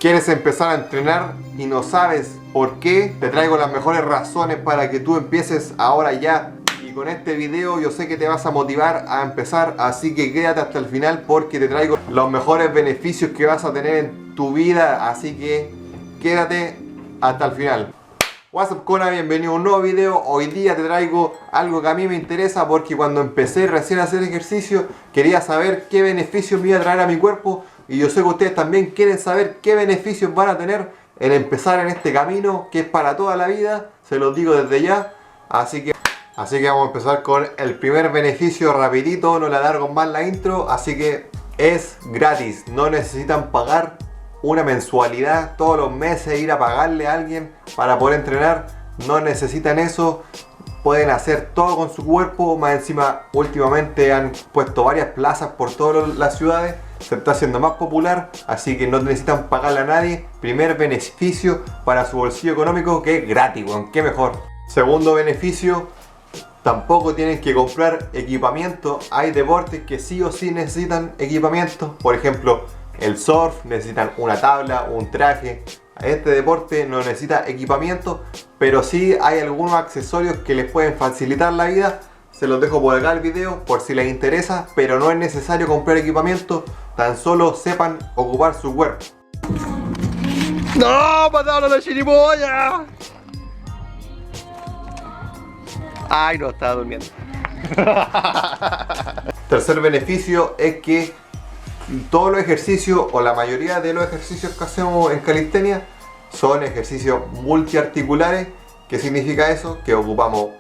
¿Quieres empezar a entrenar y no sabes por qué? Te traigo las mejores razones para que tú empieces ahora ya. Y con este video yo sé que te vas a motivar a empezar, así que quédate hasta el final porque te traigo los mejores beneficios que vas a tener en tu vida. Así que quédate hasta el final. What's up, Kona, bienvenido a un nuevo video. Hoy día te traigo algo que a mí me interesa porque cuando empecé recién a hacer ejercicio quería saber qué beneficios me iba a traer a mi cuerpo. Y yo sé que ustedes también quieren saber qué beneficios van a tener en empezar en este camino que es para toda la vida. Se los digo desde ya. Así que vamos a empezar con el primer beneficio rapidito. No le alargo más la intro. Así que es gratis. No necesitan pagar una mensualidad todos los meses, ir a pagarle a alguien para poder entrenar. No necesitan eso. Pueden hacer todo con su cuerpo. Más encima últimamente han puesto varias plazas por todas las ciudades. Se está haciendo más popular, así que no necesitan pagarle a nadie. Primer beneficio para su bolsillo económico, que es gratis, weón. Qué mejor. Segundo beneficio, tampoco tienen que comprar equipamiento. Hay deportes que sí o sí necesitan equipamiento. Por ejemplo, el surf, necesitan una tabla, un traje. Este deporte no necesita equipamiento, pero sí hay algunos accesorios que les pueden facilitar la vida. Se los dejo por acá el video por si les interesa, pero no es necesario comprar equipamiento, tan solo sepan ocupar su cuerpo. ¡No! ¡Mataron a la chiriboya! Ay, no, estaba durmiendo. Tercer beneficio es que todos los ejercicios, o la mayoría de los ejercicios que hacemos en calistenia, son ejercicios multiarticulares. ¿Qué significa eso? Que ocupamos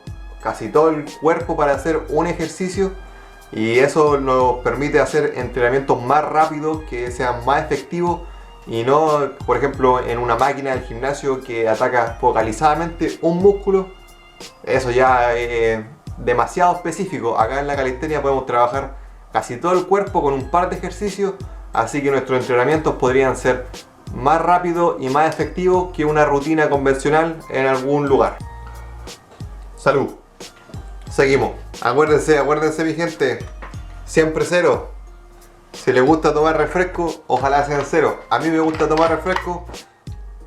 casi todo el cuerpo para hacer un ejercicio, y eso nos permite hacer entrenamientos más rápidos, que sean más efectivos, y no, por ejemplo, en una máquina del gimnasio que ataca focalizadamente un músculo. Eso ya es demasiado específico. Acá en la calistenia podemos trabajar casi todo el cuerpo con un par de ejercicios, así que nuestros entrenamientos podrían ser más rápidos y más efectivos que una rutina convencional en algún lugar. Salud. Seguimos. Acuérdense mi gente, siempre cero. Si les gusta tomar refresco, ojalá sean cero. A mí me gusta tomar refresco,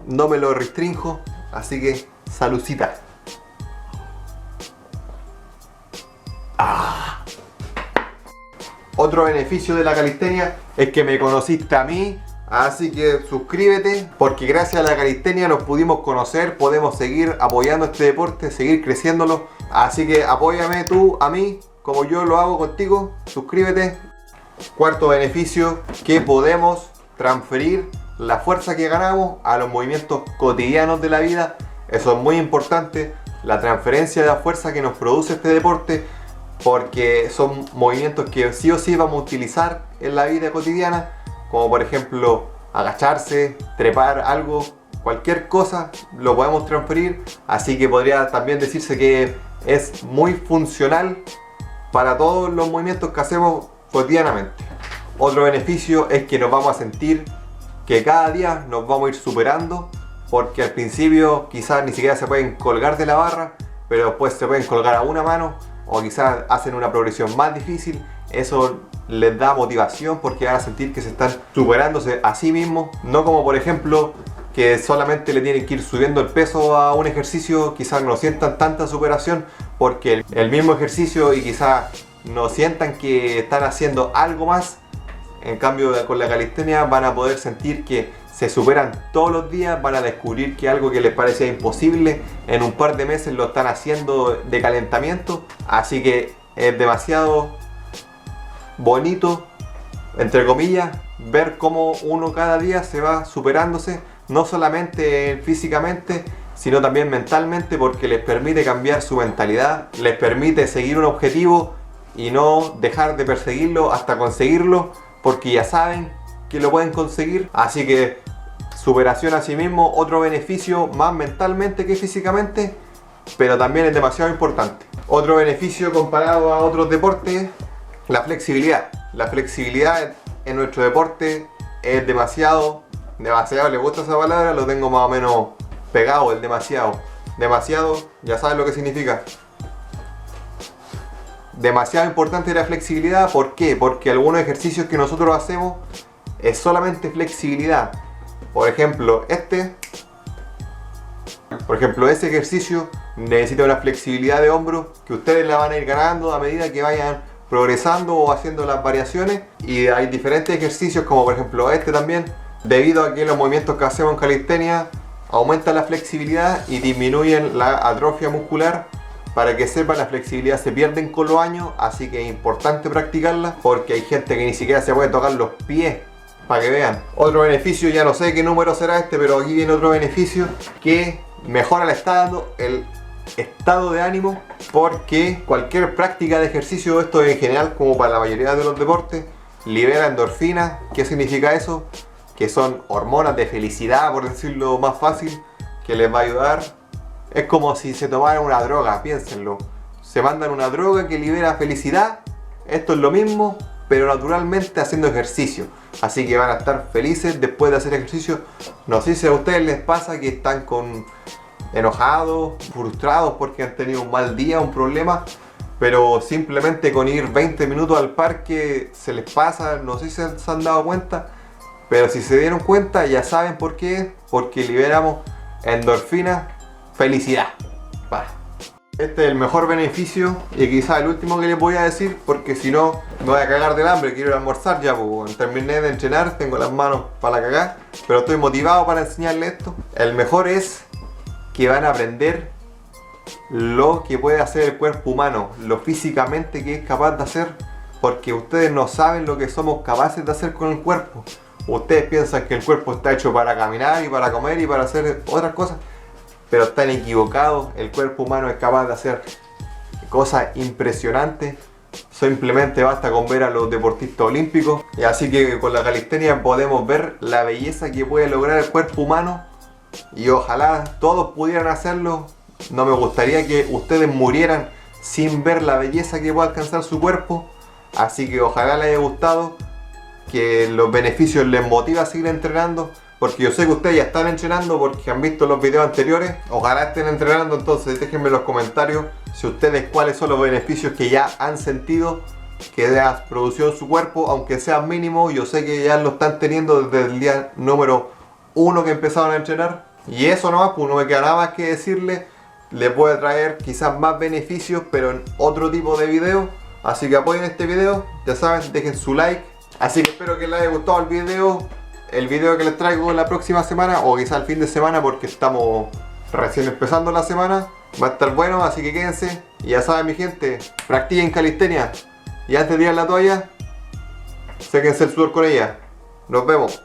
no me lo restrinjo, así que saludcita. Otro beneficio de la calistenia es que me conociste a mí, así que suscríbete, porque gracias a la calistenia nos pudimos conocer, podemos seguir apoyando este deporte, seguir creciéndolo. Así que apóyame tú a mí, como yo lo hago contigo, suscríbete. Cuarto beneficio, que podemos transferir la fuerza que ganamos a los movimientos cotidianos de la vida. Eso es muy importante, la transferencia de la fuerza que nos produce este deporte, porque son movimientos que sí o sí vamos a utilizar en la vida cotidiana, como por ejemplo agacharse, trepar algo, cualquier cosa lo podemos transferir. Así que podría también decirse que es muy funcional para todos los movimientos que hacemos cotidianamente. Otro beneficio es que nos vamos a sentir que cada día nos vamos a ir superando, porque al principio quizás ni siquiera se pueden colgar de la barra, pero después se pueden colgar a una mano, o quizás hacen una progresión más difícil. Eso les da motivación porque van a sentir que se están superándose a sí mismos, no como por ejemplo que solamente le tienen que ir subiendo el peso a un ejercicio. Quizás no sientan tanta superación porque el mismo ejercicio, y quizás no sientan que están haciendo algo más. En cambio, con la calistenia van a poder sentir que se superan todos los días, van a descubrir que algo que les parecía imposible en un par de meses lo están haciendo de calentamiento. Así que es demasiado bonito, entre comillas, ver cómo uno cada día se va superándose, no solamente físicamente, sino también mentalmente, porque les permite cambiar su mentalidad, les permite seguir un objetivo y no dejar de perseguirlo hasta conseguirlo, porque ya saben que lo pueden conseguir. Así que superación a sí mismo, otro beneficio más mentalmente que físicamente, pero también es demasiado importante. Otro beneficio comparado a otros deportes, la flexibilidad. La flexibilidad en nuestro deporte es demasiado, ¿le gusta esa palabra? Lo tengo más o menos pegado, el demasiado. Demasiado, ya sabes lo que significa. Demasiado importante la flexibilidad. ¿Por qué? Porque algunos ejercicios que nosotros hacemos es solamente flexibilidad. Por ejemplo, ese ejercicio necesita una flexibilidad de hombro que ustedes la van a ir ganando a medida que vayan progresando o haciendo las variaciones. Y hay diferentes ejercicios, como por ejemplo este también, debido a que los movimientos que hacemos en calistenia aumentan la flexibilidad y disminuyen la atrofia muscular. Para que sepan, la flexibilidad se pierde con los años, así que es importante practicarla, porque hay gente que ni siquiera se puede tocar los pies, para que vean. Otro beneficio, ya no sé qué número será este, pero aquí viene otro beneficio, que mejora el estado de ánimo, porque cualquier práctica de ejercicio, esto en general como para la mayoría de los deportes, libera endorfinas. ¿Qué significa eso? Que son hormonas de felicidad, por decirlo más fácil, que les va a ayudar. Es como si se tomaran una droga, piénsenlo. Se mandan una droga que libera felicidad. Esto es lo mismo, pero naturalmente haciendo ejercicio. Así que van a estar felices después de hacer ejercicio. No sé si a ustedes les pasa que están enojados, frustrados porque han tenido un mal día, un problema, pero simplemente con ir 20 minutos al parque se les pasa. No sé si se han dado cuenta, pero si se dieron cuenta ya saben por qué. Porque liberamos endorfinas, felicidad. Va. Este es el mejor beneficio y quizás el último que les voy a decir, porque si no me voy a cagar del hambre. Quiero ir a almorzar ya, pues. Terminé de entrenar, tengo las manos para la cagada, pero estoy motivado para enseñarles esto. El mejor es que van a aprender lo que puede hacer el cuerpo humano, lo físicamente que es capaz de hacer, porque ustedes no saben lo que somos capaces de hacer con el cuerpo. Ustedes piensan que el cuerpo está hecho para caminar y para comer y para hacer otras cosas, pero están equivocados. El cuerpo humano es capaz de hacer cosas impresionantes. Simplemente basta con ver a los deportistas olímpicos. Y así que con la calistenia podemos ver la belleza que puede lograr el cuerpo humano. Y ojalá todos pudieran hacerlo. No me gustaría que ustedes murieran sin ver la belleza que puede alcanzar su cuerpo. Así que ojalá les haya gustado, que los beneficios les motiva a seguir entrenando. Porque yo sé que ustedes ya están entrenando porque han visto los videos anteriores. Ojalá estén entrenando, entonces déjenme en los comentarios si ustedes cuáles son los beneficios que ya han sentido que ha producido en su cuerpo, aunque sean mínimos. Yo sé que ya lo están teniendo desde el día número 1 que empezaron a entrenar. Y eso nomás, pues no me queda nada más que decirles. Les voy a traer quizás más beneficios, pero en otro tipo de video. Así que apoyen este video, ya saben, dejen su like. Así que espero que les haya gustado el video que les traigo la próxima semana, o quizá el fin de semana, porque estamos recién empezando la semana. Va a estar bueno, así que quédense. Y ya saben, mi gente, practiquen calistenia. Y antes de tirar la toalla, séquense el sudor con ella. Nos vemos.